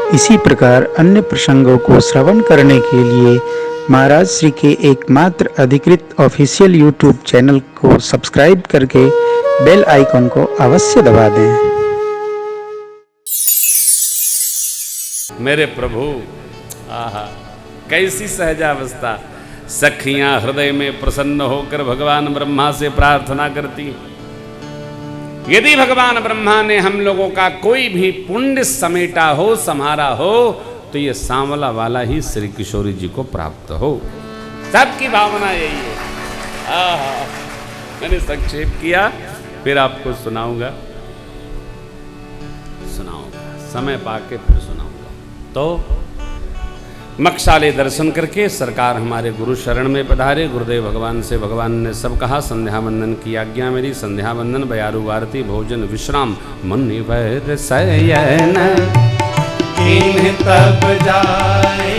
इसी प्रकार अन्य प्रसंगों को श्रवण करने के लिए महाराज श्री के एकमात्र अधिकृत ऑफिशियल यूट्यूब चैनल को सब्सक्राइब करके बेल आइकन को अवश्य दबा दें। मेरे प्रभु, आहा कैसी सहजावस्था। सखियां हृदय में प्रसन्न होकर भगवान ब्रह्मा से प्रार्थना करती, यदि भगवान ब्रह्मा ने हम लोगों का कोई भी पुण्य समेटा हो, संहारा हो, तो ये सांवला वाला ही श्री किशोरी जी को प्राप्त हो। सबकी भावना यही है। आहा, मैंने संक्षेप किया, फिर आपको सुनाऊंगा, समय पाके फिर सुनाऊंगा। तो मक्षाले दर्शन करके सरकार हमारे गुरु शरण में पधारे। गुरुदेव भगवान से भगवान ने सब कहा। संध्या वंदन की आज्ञा मेरी। संध्या वंदन, बयारू आरती, भोजन विश्राम, मुनिवर शयन किन्ह तब जाए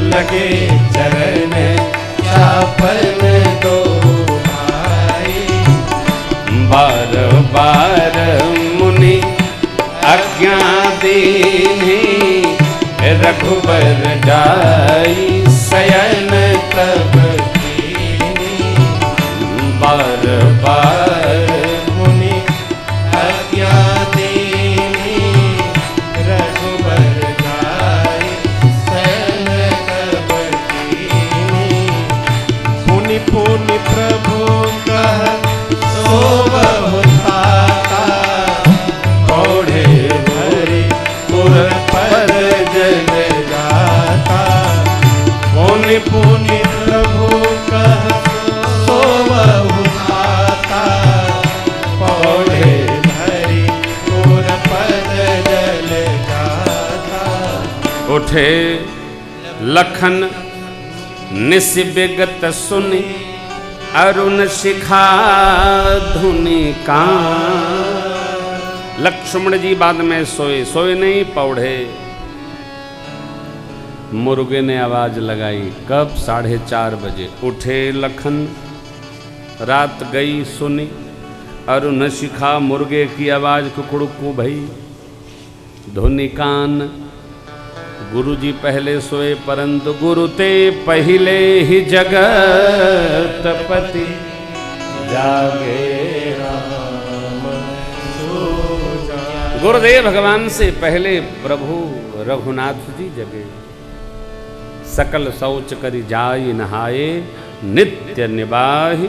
लगे चरण चापन दो भाई। बार बार मुनि आज्ञा दीन्ही रघुबर जाई शयन तब कीन्ही। बार बार मुनि आज्ञा दीन्ही रघुबर जाई शयन तब कीन्ही। पुनि पुनि प्रभु कह सोवहु थाता। पौढ़े भरी पुर पर जल जाता। पुनि पुनि प्रभु कह सोवहु थाता। पौढ़े भरी पुर पर जल जाता। उठे लखन निस विगत सुनि अरुण शिखा धुनि कान। लक्ष्मण जी बाद में सोए, सोए नहीं पौढ़े। मुर्गे ने आवाज लगाई, कब? 4:30 बजे। उठे लखन, रात गई सुनी, अरुण शिखा मुर्गे की आवाज कुकड़ुकू भई। धुनि कान, गुरु जी पहले सोए परंतु गुरु ते पहले ही जगतपति जागे। गुरुदेव भगवान से पहले प्रभु रघुनाथ जी जगे। सकल शौच करी जाई नहाए, नित्य निबाहि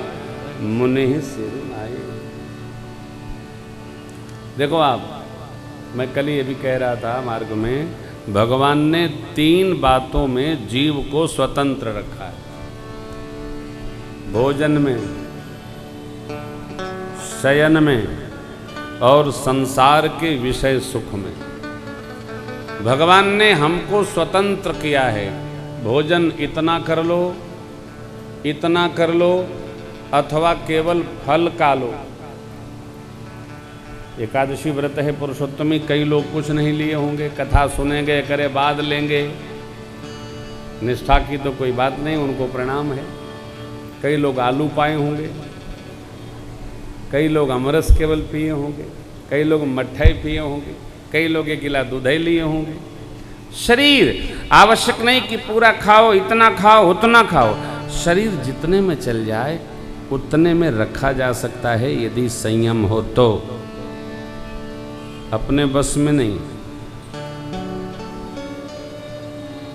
मुनि सिर आए। देखो आप, मैं कल ये भी कह रहा था मार्ग में, भगवान ने 3 बातों में जीव को स्वतंत्र रखा है। भोजन में, शयन में और संसार के विषय सुख में। भगवान ने हमको स्वतंत्र किया है। भोजन इतना कर लो, इतना कर लो, अथवा केवल फल का लो। एकादशी व्रत है पुरुषोत्तमी, कई लोग कुछ नहीं लिए होंगे, कथा सुनेंगे, करे बाद लेंगे। निष्ठा की तो कोई बात नहीं, उनको प्रणाम है। कई लोग आलू पाए होंगे, कई लोग अमरस केवल पिए होंगे, कई लोग मट्ठाई पिए होंगे, कई लोग 1 गिलास दूध ही लिए होंगे। शरीर आवश्यक नहीं कि पूरा खाओ, इतना खाओ, उतना खाओ। शरीर जितने में चल जाए उतने में रखा जा सकता है, यदि संयम हो तो। अपने बस में नहीं।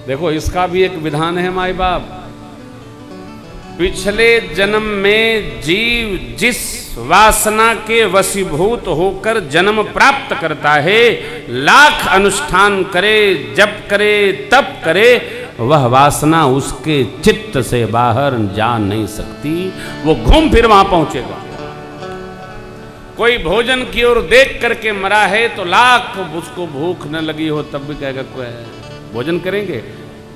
देखो, इसका भी एक विधान है माई बाप। पिछले जन्म में जीव जिस वासना के वशीभूत होकर जन्म प्राप्त करता है, लाख अनुष्ठान करे, जप करे, तप करे, वह वासना उसके चित्त से बाहर जा नहीं सकती। वो घूम फिर वहां पहुंचेगा। कोई भोजन की ओर देख करके मरा है तो लाख उसको भूख न लगी हो तब भी कहेगा भोजन करेंगे।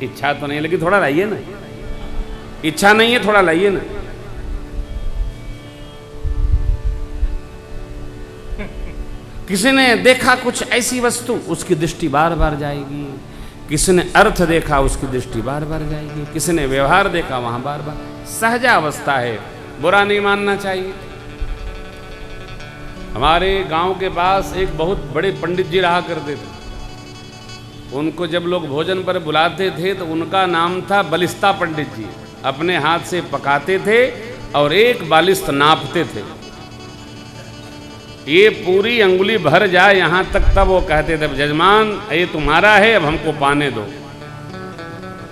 इच्छा तो नहीं लगी, थोड़ा लाइए ना। इच्छा नहीं है, थोड़ा लाइए ना। किसी ने देखा कुछ ऐसी वस्तु, उसकी दृष्टि बार बार जाएगी। किसी ने अर्थ देखा, उसकी दृष्टि बार बार जाएगी। किसी ने व्यवहार देखा, वहां बार बार। सहजावस्था है, बुरा नहीं मानना चाहिए। हमारे गांव के पास एक बहुत बड़े पंडित जी रहा करते थे। उनको जब लोग भोजन पर बुलाते थे तो उनका नाम था बलिस्ता पंडित जी। अपने हाथ से पकाते थे और एक बालिस्त नापते थे, ये पूरी अंगुली भर जाए यहाँ तक, तब वो कहते थे जजमान ये तुम्हारा है, अब हमको पाने दो।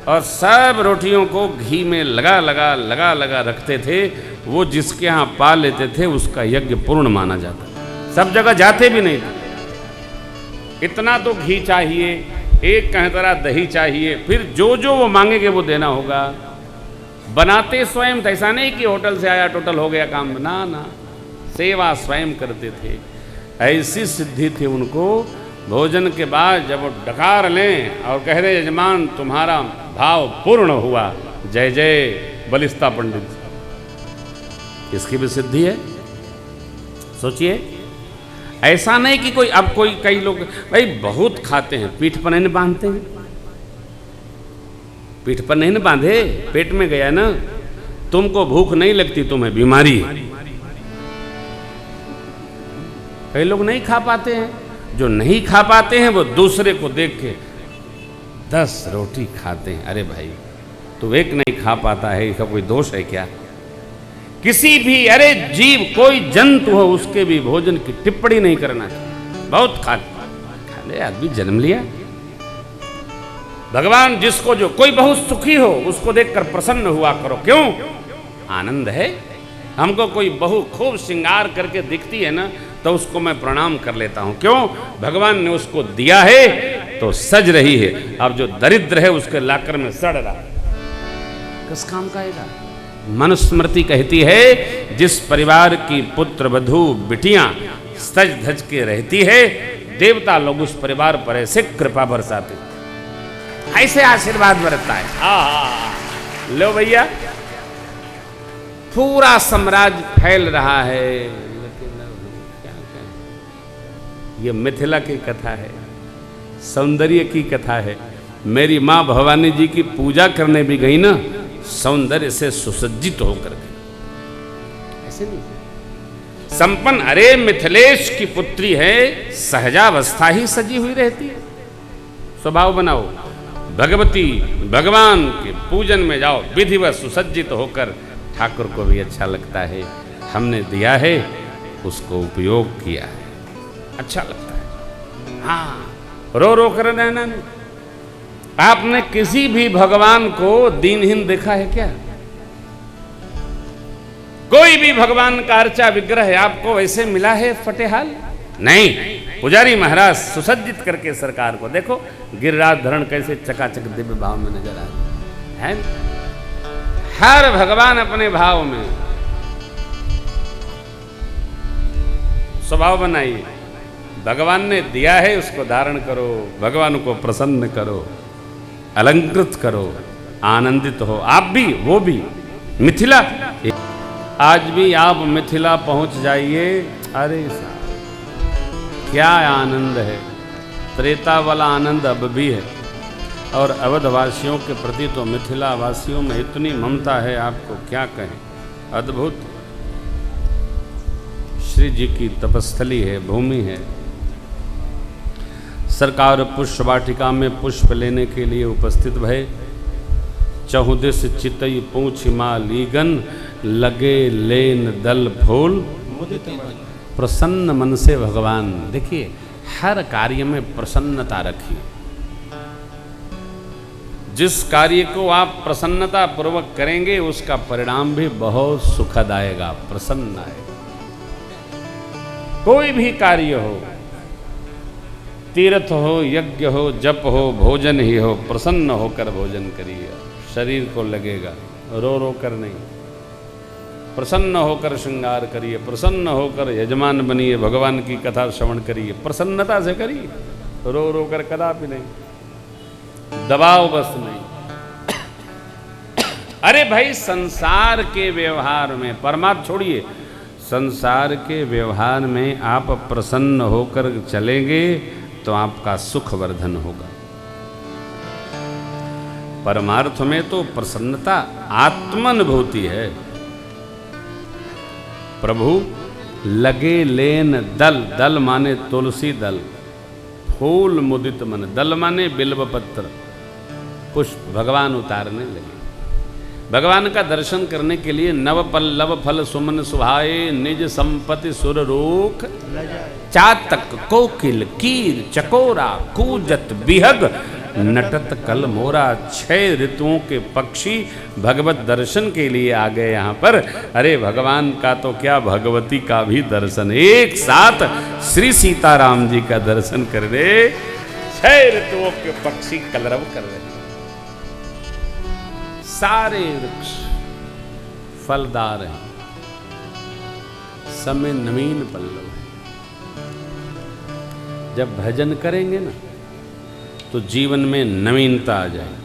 और सब रोटियों को घी में लगा लगा रखते थे। वो जिसके यहाँ पा लेते थे उसका यज्ञ पूर्ण माना जाता। सब जगह जाते भी नहीं थे। इतना तो घी चाहिए, एक कहतरा दही चाहिए, फिर जो जो वो मांगेंगे वो देना होगा। बनाते स्वयं, ऐसा नहीं कि होटल से आया टोटल हो गया काम, ना ना, सेवा स्वयं करते थे। ऐसी सिद्धि थी उनको। भोजन के बाद जब वो डकार लें और कह रहे यजमान तुम्हारा भाव पूर्ण हुआ, जय जय बलिस्ता पंडित, इसकी भी सिद्धि है। सोचिए, ऐसा नहीं कि कोई, अब कोई कई लोग भाई बहुत खाते हैं, पीठ पर नहीं बांधते हैं, पीठ पर नहीं बांधे, पेट में गया ना, तुमको भूख नहीं लगती, तुम्हें बीमारी है। कई लोग नहीं खा पाते हैं, जो नहीं खा पाते हैं वो दूसरे को देख के 10 रोटी खाते हैं। अरे भाई तू एक नहीं खा पाता है, इसका कोई दोष है क्या? किसी भी, अरे जीव कोई जंतु हो उसके भी भोजन की टिप्पणी नहीं करना चाहिए। बहुत खा ले, आदमी जन्म लिया। भगवान जिसको, जो कोई बहुत सुखी हो उसको देखकर प्रसन्न हुआ करो। क्यों? आनंद है। हमको कोई बहू खूब श्रृंगार करके दिखती है ना, तो उसको मैं प्रणाम कर लेता हूं। क्यों? भगवान ने उसको दिया है तो सज रही है। अब जो दरिद्र है उसके लाकर में सड़ रहा है, किस काम का आएगा? मनुस्मृति कहती है जिस परिवार की पुत्र वधू बिटियां सज धज के रहती है, देवता लोग उस परिवार पर ऐसे कृपा बरसाते, ऐसे आशीर्वाद बरसता है। लो भैया, पूरा साम्राज्य फैल रहा है। ये मिथिला की कथा है, सौंदर्य की कथा है। मेरी माँ भवानी जी की पूजा करने भी गई ना, सौंदर्य से सुसज्जित होकर गई, ऐसे नहीं संपन्न। अरे मिथिलेश की पुत्री है, सहजावस्था ही सजी हुई रहती है। स्वभाव बनाओ, भगवती भगवान के पूजन में जाओ, विधिवत सुसज्जित होकर, ठाकुर को भी अच्छा लगता है। हमने दिया है, उसको उपयोग किया है, अच्छा लगता है। हाँ, रो रो कर रहना नहीं। आपने किसी भी भगवान को दीनहीन देखा है क्या? कोई भी भगवान का अर्चा विग्रह आपको वैसे मिला है फटेहाल? नहीं। पुजारी महाराज सुसज्जित करके सरकार को देखो, गिरिराज धरण कैसे चकाचक दिव्य भाव में नजर आ रहा है। हर भगवान अपने भाव में। स्वभाव बनाइए, भगवान ने दिया है उसको धारण करो, भगवान को प्रसन्न करो, अलंकृत करो, आनंदित हो। आप भी, वो भी। मिथिला, आज भी आप मिथिला पहुंच जाइए, अरे क्या आनंद है। त्रेता वाला आनंद अब भी है। और अवधवासियों के प्रति तो मिथिला वासियों में इतनी ममता है, आपको क्या कहें, अद्भुत। श्री जी की तपस्थली है, भूमि है। सरकार पुष्प वाटिका में पुष्प लेने के लिए उपस्थित भय। चहुदिस चितई पूछ मालीगन, लगे लेन दल फूल। प्रसन्न मन से भगवान, देखिए हर कार्य में प्रसन्नता रखिए। जिस कार्य को आप प्रसन्नता पूर्वक करेंगे उसका परिणाम भी बहुत सुखद आएगा, प्रसन्न आएगा। कोई भी कार्य हो, तीर्थ हो, यज्ञ हो, जप हो, भोजन ही हो, प्रसन्न होकर भोजन करिए। शरीर को लगेगा, रो रो कर नहीं। प्रसन्न होकर श्रृंगार करिए, प्रसन्न होकर यजमान बनिए, भगवान की कथा श्रवण करिए, प्रसन्नता से करिए, रो रो कर कदापि नहीं, दबाव बस नहीं। अरे भाई, संसार के व्यवहार में, परमात्मा छोड़िए, संसार के व्यवहार में आप प्रसन्न होकर चलेंगे तो आपका सुख वर्धन होगा। परमार्थ में तो प्रसन्नता आत्मानुभूति है। प्रभु लगे लेन दल, दल माने तुलसी दल, फूल मुदित मन, दल माने बिल्व पत्र, पुष्प भगवान उतारने लगे। भगवान का दर्शन करने के लिए नव पल्लव फल सुमन सुहाए, निज संपत्ति सुर रोक, चातक कोकिल कीर चकोरा, कूजत बिहग नटत कल मोरा। 6 ऋतुओं के पक्षी भगवत दर्शन के लिए आ गए यहाँ पर। अरे भगवान का तो क्या, भगवती का भी दर्शन एक साथ श्री सीताराम जी का दर्शन कर दे। 6 ऋतुओं के पक्षी कलरव कर रहे, सारे वृक्ष फलदार हैं, समय नवीन पल्लव है। जब भजन करेंगे ना तो जीवन में नवीनता आ जाएगी,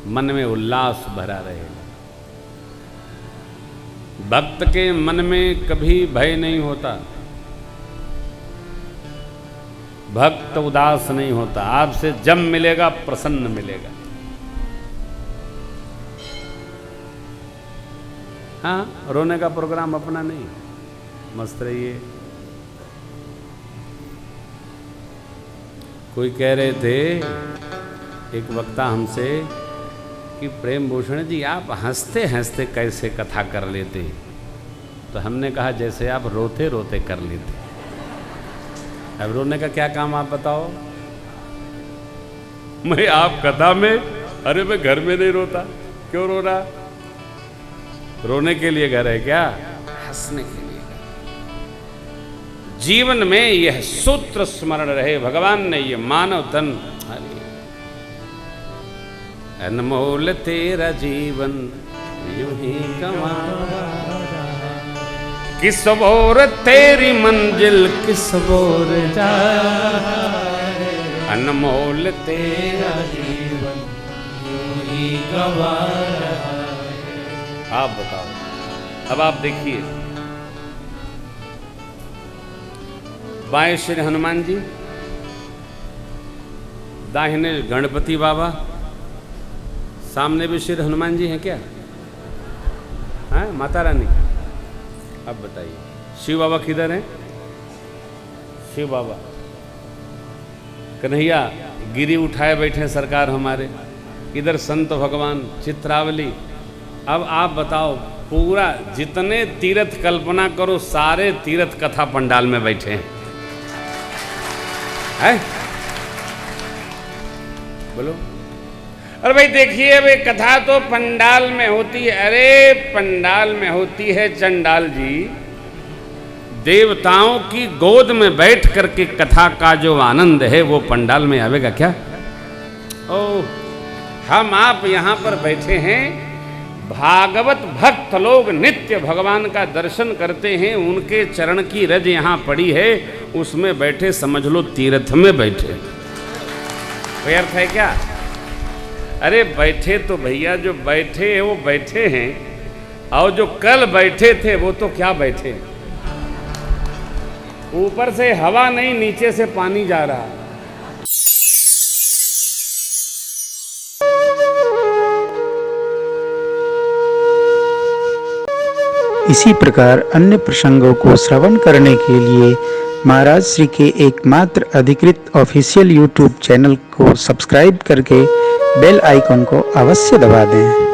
मन में उल्लास भरा रहेगा। भक्त के मन में कभी भय नहीं होता, भक्त उदास नहीं होता, आपसे जब मिलेगा प्रसन्न मिलेगा। हाँ, रोने का प्रोग्राम अपना नहीं, मस्त रहिए। कोई कह रहे थे एक वक्ता हमसे कि प्रेम भूषण जी आप हंसते हंसते कैसे कथा कर लेते, तो हमने कहा जैसे आप रोते रोते कर लेते। अब रोने का क्या काम आप बताओ। मैं आप कथा में, अरे मैं घर में नहीं रोता, क्यों रो रहा? रोने के लिए घर है क्या? हंसने के लिए। जीवन में यह सूत्र स्मरण रहे, भगवान ने ये मानव तन, अनमोल तेरा जीवन यूं ही गंवारा, किस ओर तेरी मंजिल किस ओर जाए, अनमोल तेरा जीवन यूं ही गंवारा। आप बताओ, अब आप देखिए, बाएं श्री हनुमान जी, दाहिने गणपति बाबा, सामने भी श्री हनुमान जी हैं क्या? हाँ, माता रानी। अब बताइए शिव बाबा किधर हैं? शिव बाबा कन्हैया गिरी उठाए बैठे सरकार हमारे, इधर संत भगवान चित्रावली। अब आप बताओ, पूरा जितने तीर्थ कल्पना करो सारे तीर्थ कथा पंडाल में बैठे हैं, है? बोलो। अरे भाई देखिए, भाई कथा तो पंडाल में होती है। अरे पंडाल में होती है चंडाल जी, देवताओं की गोद में बैठ करके कथा का जो आनंद है वो पंडाल में आवेगा क्या? ओह, हम आप यहाँ पर बैठे हैं, भागवत भक्त लोग नित्य भगवान का दर्शन करते हैं, उनके चरण की रज यहाँ पड़ी है, उसमें बैठे समझ लो तीर्थ में बैठे। कोई अर्थ है क्या? अरे बैठे तो भैया जो बैठे हैं वो बैठे हैं, और जो कल बैठे थे वो तो क्या बैठे, ऊपर से हवा नहीं नीचे से पानी जा रहा। इसी प्रकार अन्य प्रसंगों को श्रवण करने के लिए महाराज श्री के एकमात्र अधिकृत ऑफिशियल यूट्यूब चैनल को सब्सक्राइब करके बेल आइकन को अवश्य दबा दें।